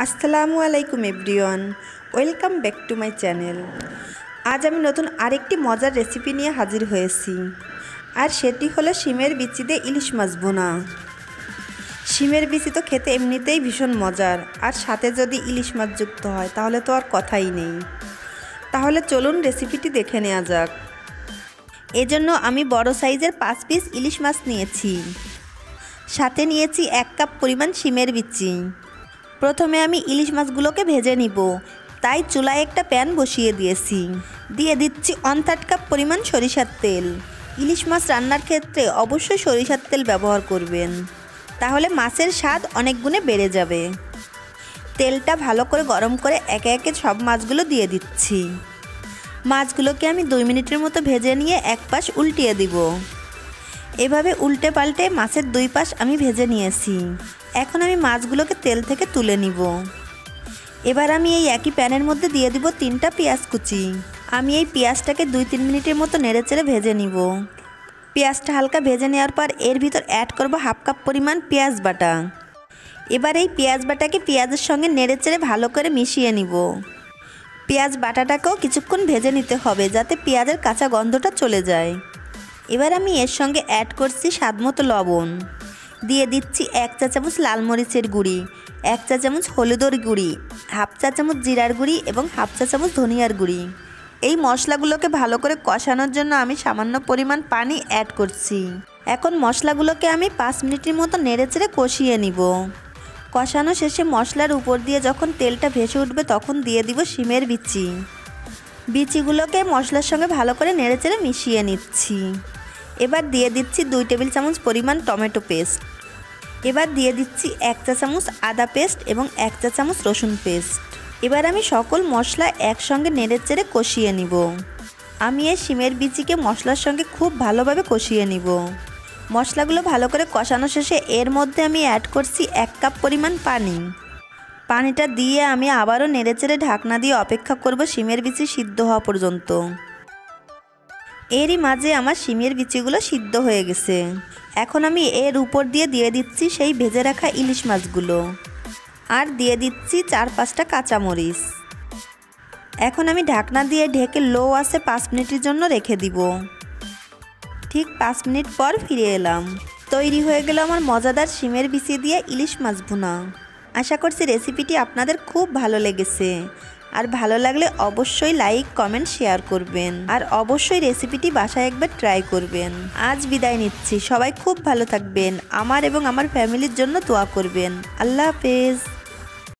আসসালামু আলাইকুম everyone, welcome back to my channel. আজ আমি নতুন আরেকটি মজার রেসিপি নিয়ে হাজির হয়েছি, আর সেটি হলো শিমের বিচি দিয়ে ইলিশ মাছ ভুনা। শিমের বিচি তো খেতে এমনিতেই ভীষণ মজার, আর সাথে যদি ইলিশ মাছ যুক্ত হয় তাহলে তো আর কথাই নেই। তাহলে চলুন রেসিপিটি দেখে নেওয়া যাক। এজন্য আমি বড় সাইজের 5 পিস ইলিশ মাছ নিয়েছি, সাথে নিয়েছি 1 কাপ পরিমাণ শিমের বিচি। প্রথমে আমি ইলিশ মাছগুলোকে ভেজে নিব, তাই চুলায় একটা প্যান বসিয়ে দিয়েছি। দিয়ে দিচ্ছি 1/3 কাপ পরিমাণ সরিষার তেল। ইলিশ মাছ রান্নার ক্ষেত্রে অবশ্যই সরিষার তেল ব্যবহার করবেন, তাহলে মাছের স্বাদ অনেক গুণে বেড়ে যাবে। তেলটা ভালো করে গরম করে একে একে সব মাছগুলো দিয়ে দিচ্ছি। মাছগুলোকে আমি 2 মিনিটের মতো ভেজে নিয়ে এক পাশ উল্টিয়ে দিব। এভাবে উল্টে পাল্টে মাছের 2 পাশ আমি ভেজে নিয়েছি। এখন আমি মাছগুলোকে তেল থেকে তুলে নিব। এবার আমি এই একই প্যানের মধ্যে দিয়ে দিব 3টা পেঁয়াজ কুচি। আমি এই পেঁয়াজটাকে 2-3 মিনিটের মতো নেড়েচেড়ে ভেজে নিব। পেঁয়াজটা হালকা ভেজে নেওয়ার পর এর ভিতর অ্যাড করব 1/2 কাপ পরিমাণ পেঁয়াজ বাটা। এবার এই পেঁয়াজ বাটাকে পেঁয়াজের সঙ্গে নেড়েচেড়ে ভালো করে মিশিয়ে নিব। পেঁয়াজ বাটাটাকেও কিছুক্ষণ ভেজে নিতে হবে, যাতে পেঁয়াজের কাঁচা গন্ধটা চলে যায়। এবার আমি এর সঙ্গে অ্যাড করছি স্বাদমতো লবণ। দিয়ে দিচ্ছি 1 চা চামচ লাল মরিচের গুঁড়ি, 1 চা চামচ হলুদের গুঁড়ি, 1/2 চা চামচ জিরার গুঁড়ি এবং 1/2 চা চামচ ধনিয়ার গুঁড়ি। এই মশলাগুলোকে ভালো করে কষানোর জন্য আমি সামান্য পরিমাণ পানি অ্যাড করছি। এখন মশলাগুলোকে আমি 5 মিনিটের মতো নেড়েচেড়ে কষিয়ে নিব। কষানো শেষে মশলার উপর দিয়ে যখন তেলটা ভেসে উঠবে তখন দিয়ে দিব শিমের বিচি। বিচিগুলোকে মশলার সঙ্গে ভালো করে নেড়েচেড়ে মিশিয়ে নিচ্ছি। এবার দিয়ে দিচ্ছি 2 টেবিল চামচ পরিমাণ টমেটো পেস্ট। এবার দিয়ে দিচ্ছি 1 চা চামচ আদা পেস্ট এবং 1 চা চামচ রসুন পেস্ট। এবার আমি সকল মশলা একসঙ্গে নেড়েচেড়ে কষিয়ে নিব। আমি এই শিমের বিচিকে মশলার সঙ্গে খুব ভালোভাবে কষিয়ে নিব। মশলাগুলো ভালো করে কষানো শেষে এর মধ্যে আমি অ্যাড করছি 1 কাপ পরিমাণ পানি। পানিটা দিয়ে আমি আবারও নেড়েচেড়ে ঢাকনা দিয়ে অপেক্ষা করব শিমের বিচি সিদ্ধ হওয়া পর্যন্ত। এরই মাঝে আমার শিমের বিচিগুলো সিদ্ধ হয়ে গেছে। এখন আমি এর উপর দিয়ে দিচ্ছি সেই ভেজে রাখা ইলিশ মাছগুলো, আর দিয়ে দিচ্ছি 4-5টা কাঁচামরিচ। এখন আমি ঢাকনা দিয়ে ঢেকে লো আঁচে 5 মিনিটের জন্য রেখে দিব। ঠিক 5 মিনিট পর ফিরে এলাম। তৈরি হয়ে গেল আমার মজাদার শিমের বিচি দিয়ে ইলিশ মাছ ভুনা। আশা করছি রেসিপিটি আপনাদের খুব ভালো লেগেছে, আর ভালো লাগলে অবশ্যই লাইক, কমেন্ট, শেয়ার করবেন, আর অবশ্যই রেসিপিটি বাসায় একবার ট্রাই করবেন। আজ বিদায় নিচ্ছি, সবাই খুব ভালো থাকবেন, আমার এবং আমার ফ্যামিলির জন্য দোয়া করবেন। আল্লাহ হাফেজ।